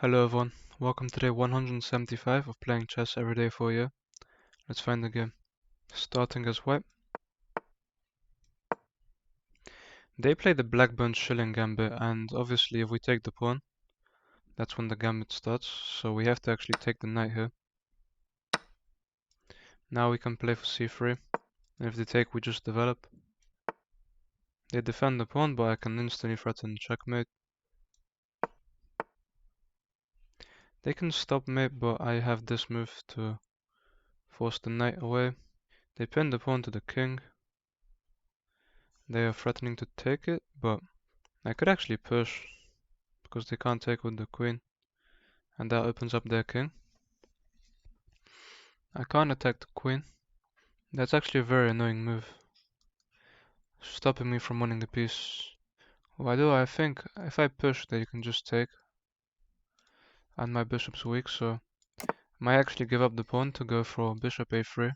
Hello everyone, welcome to day 175 of playing chess every day for a year. Let's find the game. Starting as white. They play the Blackburn Shilling Gambit, and obviously if we take the pawn, that's when the gambit starts, so we have to actually take the knight here. Now we can play for c3, and if they take we just develop. They defend the pawn, but I can instantly threaten checkmate. They can stop mate, but I have this move to force the knight away. They pin the pawn to the king. They are threatening to take it, but I could actually push, because they can't take with the queen, and that opens up their king. I can't attack the queen. That's actually a very annoying move, stopping me from winning the piece. What I do, I think if I push, they can just take, and my bishop's weak, so I might actually give up the pawn to go for bishop a3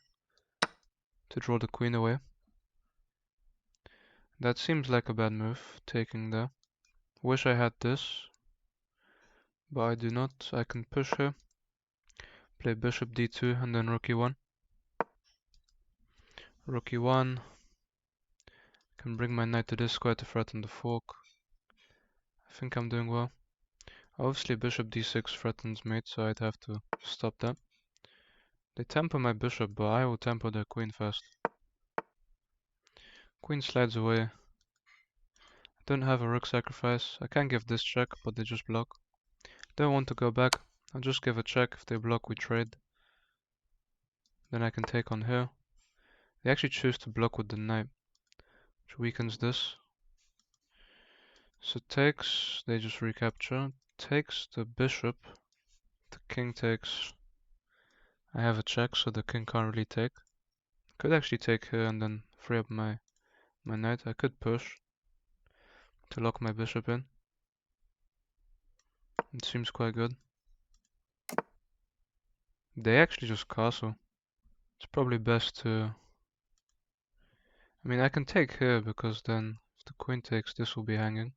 to draw the queen away. That seems like a bad move, taking there. Wish I had this, but I do not. I can push here, play bishop d2 and then rook e1. Rook e1. Can bring my knight to this square to threaten the fork. I think I'm doing well. Obviously bishop d6 threatens mate, so I'd have to stop that. They temper my bishop, but I will temper their queen first. Queen slides away. I don't have a rook sacrifice. I can give this check, but they just block. Don't want to go back. I'll just give a check. If they block, we trade. Then I can take on here. They actually choose to block with the knight, which weakens this. So takes, they just recapture. Takes the bishop. The king takes. I have a check, so the king can't really take. Could actually take here and then free up my knight. I could push to lock my bishop in. It seems quite good. They actually just castle. It's probably best to... I mean, I can take here because then if the queen takes, this will be hanging.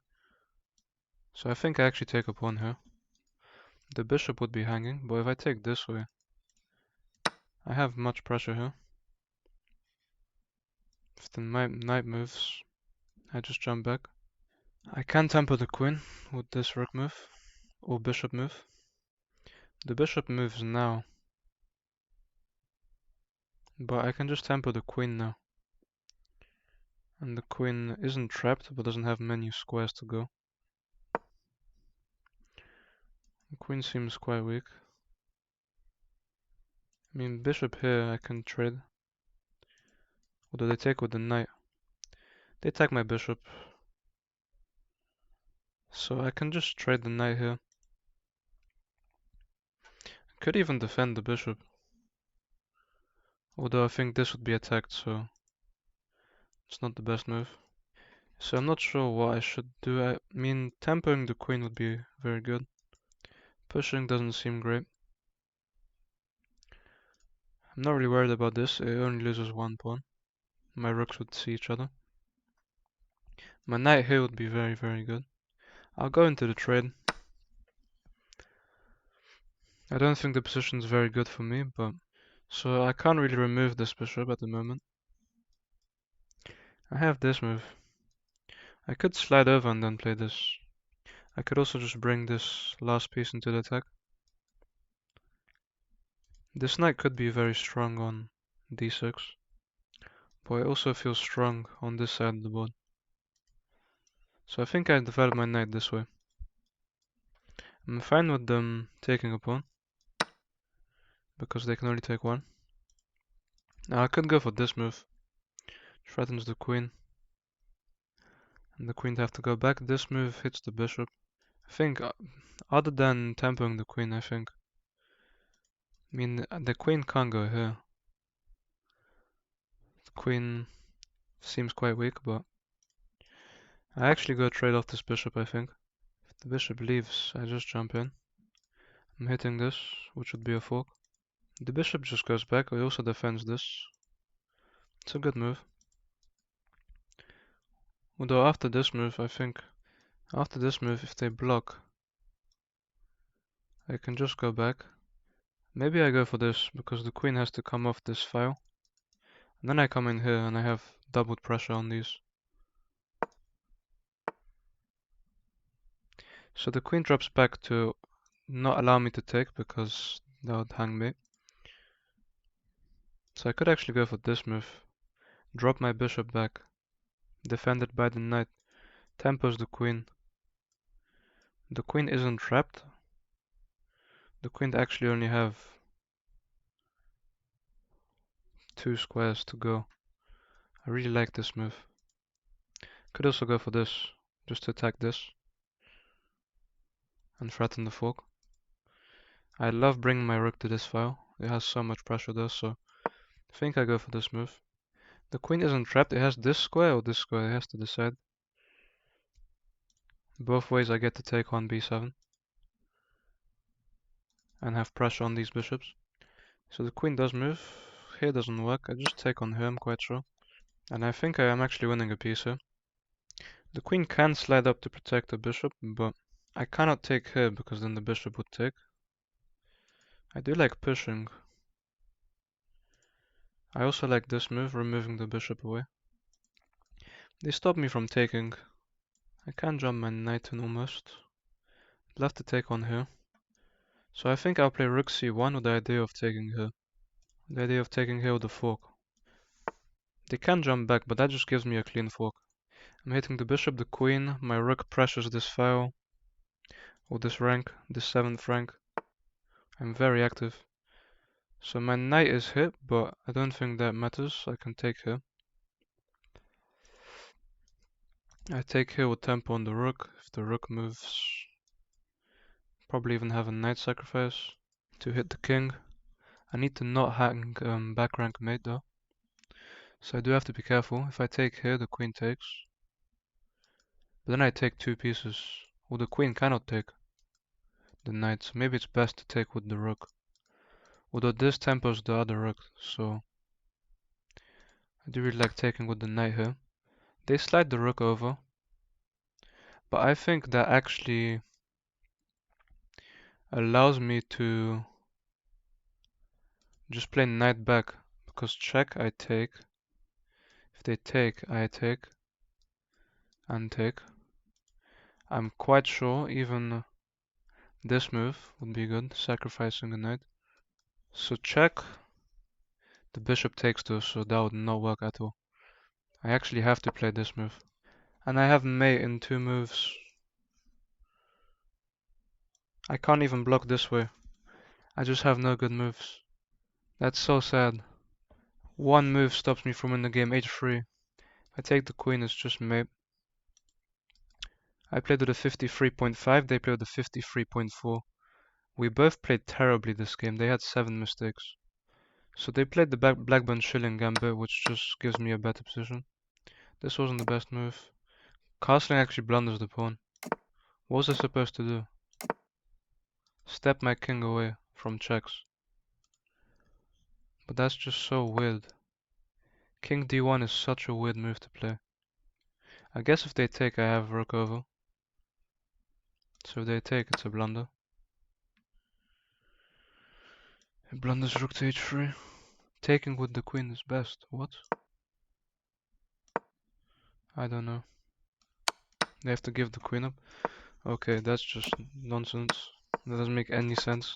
So I think I actually take a pawn here. The bishop would be hanging, but if I take this way, I have much pressure here. If the knight moves, I just jump back. I can temper the queen with this rook move, or bishop move. The bishop moves now, but I can just temper the queen now. And the queen isn't trapped, but doesn't have many squares to go. The queen seems quite weak. I mean, bishop here I can trade. Although they take with the knight. They attack my bishop. So I can just trade the knight here. I could even defend the bishop. Although I think this would be attacked, so it's not the best move. So I'm not sure what I should do. I mean, tempering the queen would be very good. Pushing doesn't seem great. I'm not really worried about this. It only loses one pawn. My rooks would see each other. My knight here would be very, very good. I'll go into the trade. I don't think the position is very good for me, but... So I can't really remove this bishop at the moment. I have this move. I could slide over and then play this. I could also just bring this last piece into the attack. This knight could be very strong on d6, but it also feels strong on this side of the board. So I think I develop my knight this way. I'm fine with them taking a pawn, because they can only take one. Now I could go for this move. Threatens the queen. And the queen have to go back. This move hits the bishop. I think, other than tempering the queen, I think. I mean, the queen can't go here. The queen seems quite weak, but I actually go trade off this bishop, I think. If the bishop leaves, I just jump in. I'm hitting this, which would be a fork. The bishop just goes back, he also defends this. It's a good move. Although after this move, I think, after this move, if they block, I can just go back. Maybe I go for this, because the queen has to come off this file. And then I come in here and I have doubled pressure on these. So the queen drops back to not allow me to take, because that would hang me. So I could actually go for this move. Drop my bishop back. Defended by the knight. Tempos the queen. The queen isn't trapped. The queen actually only have 2 squares to go. I really like this move. Could also go for this, just to attack this and threaten the fork. I love bringing my rook to this file. It has so much pressure there, so I think I go for this move. The queen isn't trapped. It has this square or this square. It has to decide. Both ways I get to take on b7 and have pressure on these bishops. So the queen does move. Here doesn't work. I just take on here, I'm quite sure. And I think I am actually winning a piece here. The queen can slide up to protect the bishop, but I cannot take here because then the bishop would take. I do like pushing. I also like this move, removing the bishop away. They stop me from taking. I can jump my knight in almost. I'd love to take on here. So I think I'll play rook c1 with the idea of taking here. The idea of taking here with the fork. They can jump back, but that just gives me a clean fork. I'm hitting the bishop, the queen, my rook pressures this file, or this rank, this 7th rank. I'm very active. So my knight is hit, but I don't think that matters. I can take here. I take here with tempo on the rook. If the rook moves, probably even have a knight sacrifice to hit the king. I need to not hang back rank mate though. So I do have to be careful. If I take here, the queen takes. But then I take 2 pieces. Well, the queen cannot take the knight, so maybe it's best to take with the rook. Although this tempos the other rook, so I do really like taking with the knight here. They slide the rook over, but I think that actually allows me to just play knight back, because check, I take. If they take, I take, and take. I'm quite sure even this move would be good, sacrificing the knight. So check, the bishop takes too, so that would not work at all. I actually have to play this move. And I have mate in 2 moves. I can't even block this way. I just have no good moves. That's so sad. 1 move stops me from winning the game, h3. If I take the queen, it's just mate. I played with a 53.5, they played with a 53.4. We both played terribly this game, they had 7 mistakes. So they played the Blackburn Shilling Gambit, which just gives me a better position. This wasn't the best move. Castling actually blunders the pawn. What was I supposed to do? Step my king away from checks. But that's just so weird. King d1 is such a weird move to play. I guess if they take, I have rook over. So if they take, it's a blunder. It blunders rook to h3. Taking with the queen is best. What? I don't know. They have to give the queen up. Okay, that's just nonsense. That doesn't make any sense.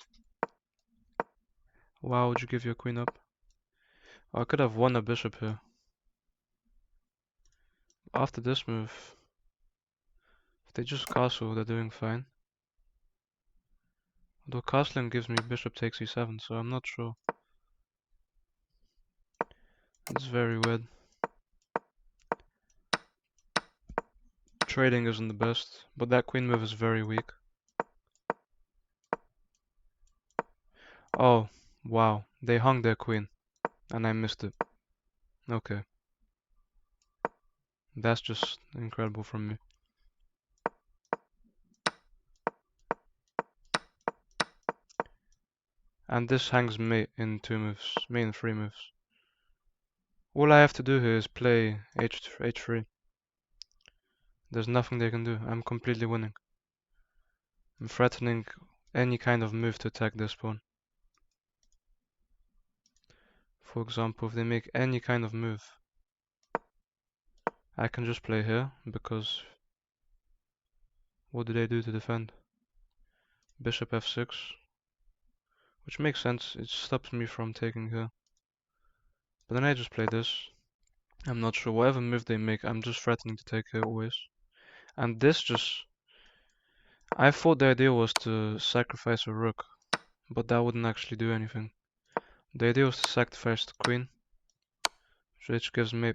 Why would you give your queen up? Oh, I could have won a bishop here. After this move, if they just castle, they're doing fine. Although castling gives me bishop takes e7, so I'm not sure. It's very weird. Trading isn't the best, but that queen move is very weak. Oh, wow. They hung their queen, and I missed it. Okay. That's just incredible from me. And this hangs mate in 2 moves, mate in 3 moves. All I have to do here is play h3. There's nothing they can do. I'm completely winning. I'm threatening any kind of move to attack this pawn. For example, if they make any kind of move, I can just play here, because what do they do to defend? Bishop f6, which makes sense, it stops me from taking here. But then I just play this. I'm not sure, whatever move they make, I'm just threatening to take here always. And this just... I thought the idea was to sacrifice a rook, but that wouldn't actually do anything. The idea was to sacrifice the queen, which gives me...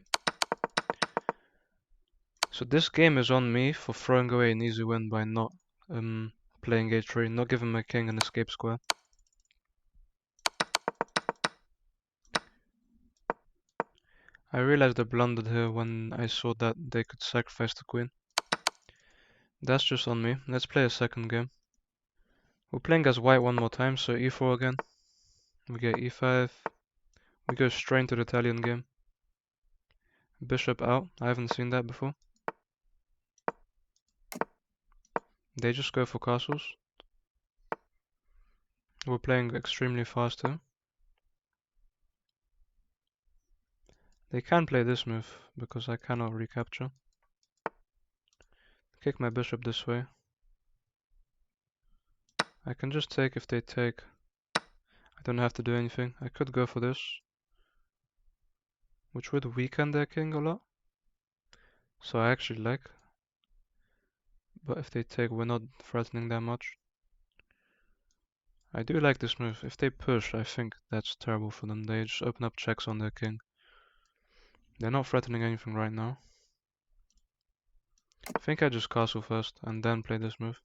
So this game is on me for throwing away an easy win by not playing h3, not giving my king an escape square. I realized I blundered here when I saw that they could sacrifice the queen. That's just on me. Let's play a second game. We're playing as white one more time, so e4 again. We get e5. We go straight into the Italian game. Bishop out. I haven't seen that before. They just go for castles. We're playing extremely fast here. They can play this move, because I cannot recapture. Kick my bishop this way. I can just take if they take. I don't have to do anything. I could go for this, which would weaken their king a lot. So I actually like. But if they take, we're not threatening that much. I do like this move. If they push, I think that's terrible for them. They just open up checks on their king. They're not threatening anything right now. I think I just castle first and then play this move.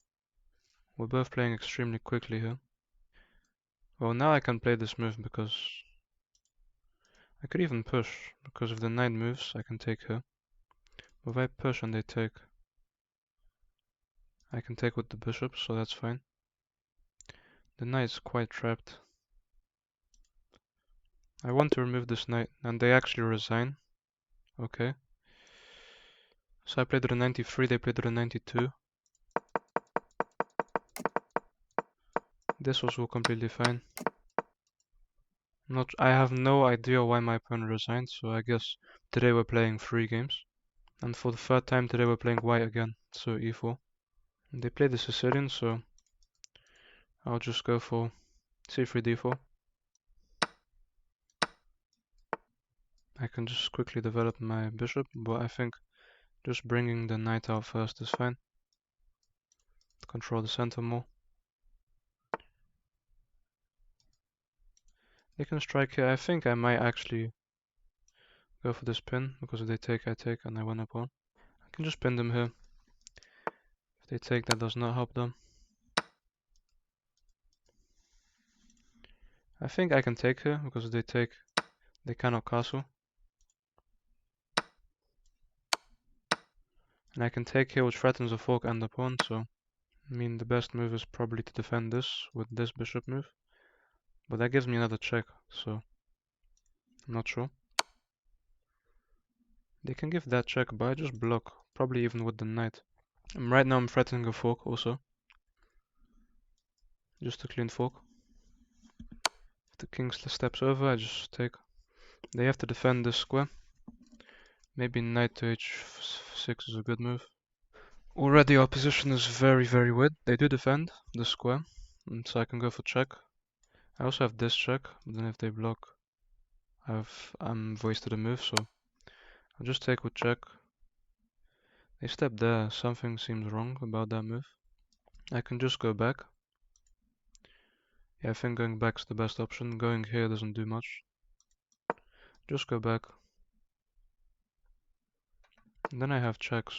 We're both playing extremely quickly here. Well, now I can play this move because I could even push, because if the knight moves, I can take her. But if I push and they take, I can take with the bishop, so that's fine. The knight's quite trapped. I want to remove this knight, and they actually resign. Okay. So I played to the 93, they played to the 92. This was all completely fine. I have no idea why my opponent resigned, so I guess today we're playing 3 games. And for the third time today we're playing white again, so e4. They play the Sicilian, so I'll just go for c3 d4. I can just quickly develop my bishop, but I think just bringing the knight out first is fine. Control the center more. They can strike here. I think I might actually go for this pin, because if they take, I take, and I win a pawn. I can just pin them here. If they take, that does not help them. I think I can take here, because if they take, they cannot castle. And I can take here, which threatens the fork and the pawn, so I mean the best move is probably to defend this with this bishop move. But that gives me another check, so I'm not sure. They can give that check, but I just block, probably even with the knight. Right now I'm threatening a fork also. Just a clean fork. If the king steps over, I just take. They have to defend this square. Maybe knight to h6 is a good move. Already our position is very weird. They do defend the square, and so I can go for check. I also have this check, but then if they block, I'm wasted a move, so I'll just take with check. They step there, something seems wrong about that move. I can just go back. Yeah, I think going back is the best option. Going here doesn't do much. Just go back. And then I have checks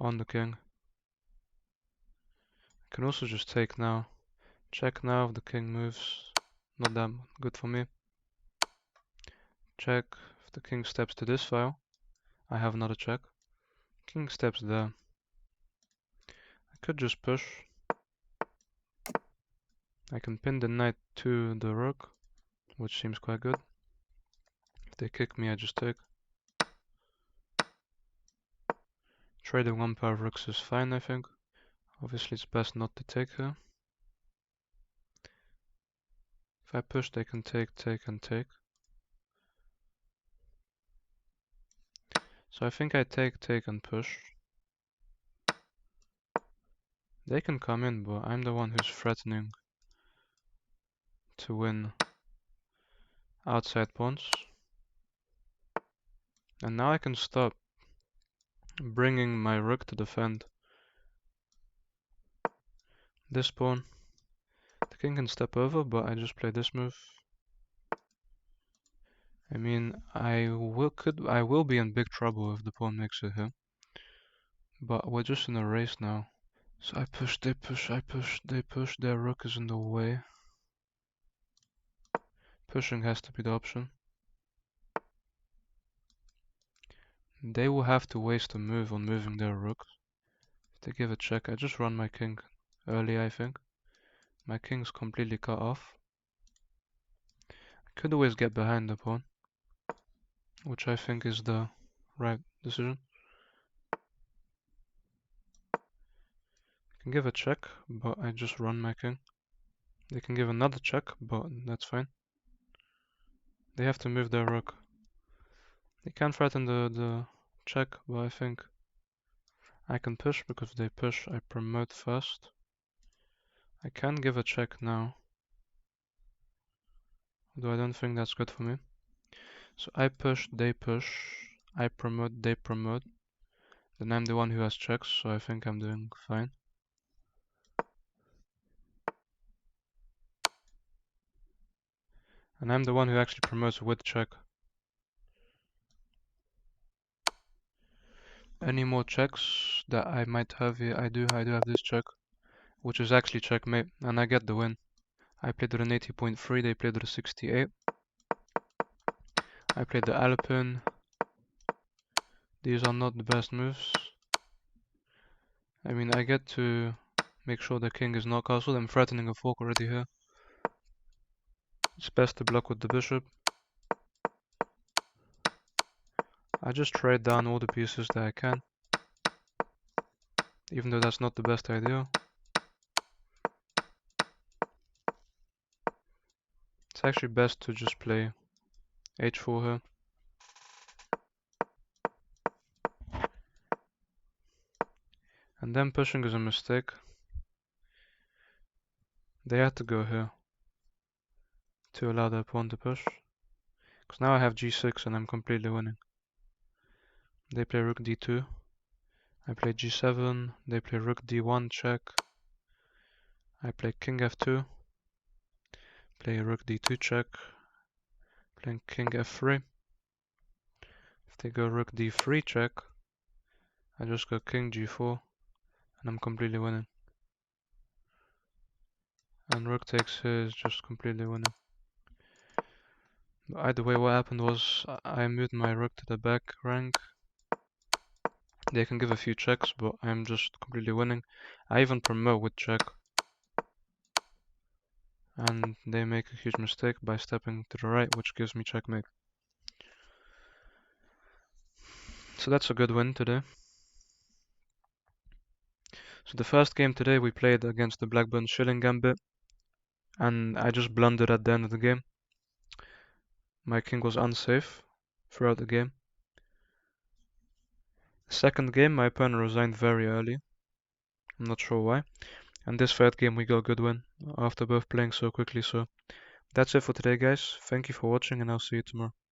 on the king. I can also just take now. Check now if the king moves. Not that good for me. Check if the king steps to this file. I have another check. King steps there. I could just push. I can pin the knight to the rook, which seems quite good. If they kick me, I just take. Trading one pair of rooks is fine, I think. Obviously it's best not to take her. If I push, they can take, and take. So I think I take, and push. They can come in, but I'm the one who's threatening to win outside pawns. And now I can stop bringing my rook to defend this pawn. The king can step over, but I just play this move. I mean, I will be in big trouble if the pawn makes it here. But we're just in a race now. So I push, they push, I push, they push, their rook is in the way. Pushing has to be the option. They will have to waste a move on moving their rook. If they give a check, I just run my king early, I think. My king's completely cut off. I could always get behind the pawn, which I think is the right decision. I can give a check, but I just run my king. They can give another check, but that's fine. They have to move their rook. They can threaten the check, but I think I can push, because if they push, I promote first. I can give a check now, though I don't think that's good for me. So I push, they push, I promote, they promote. Then I'm the one who has checks, so I think I'm doing fine. And I'm the one who actually promotes with check. Any more checks that I might have here? I do have this check, which is actually checkmate, and I get the win. I played with an 80.3, they played with a 68. I played the Alpin. These are not the best moves. I mean, I get to make sure the king is not castled. I'm threatening a fork already here. It's best to block with the bishop. I just trade down all the pieces that I can, even though that's not the best idea. It's actually best to just play h4 here. And then pushing is a mistake. They had to go here to allow their pawn to push. Because now I have g6 and I'm completely winning. They play rook d2. I play g7. They play rook d1 check. I play king f2. Play rook d2 check. Playing king f3. If they go rook d3 check, I just go king g4 and I'm completely winning. And rook takes here is just completely winning. But either way, what happened was I moved my rook to the back rank. They can give a few checks, but I'm just completely winning. I even promote with check. And they make a huge mistake by stepping to the right, which gives me checkmate. So that's a good win today. So the first game today we played against the Blackburn Shilling Gambit, and I just blundered at the end of the game. My king was unsafe throughout the game. Second game, my opponent resigned very early. I'm not sure why. And this third game we got a good win after both playing so quickly. So that's it for today, guys. Thank you for watching, and I'll see you tomorrow.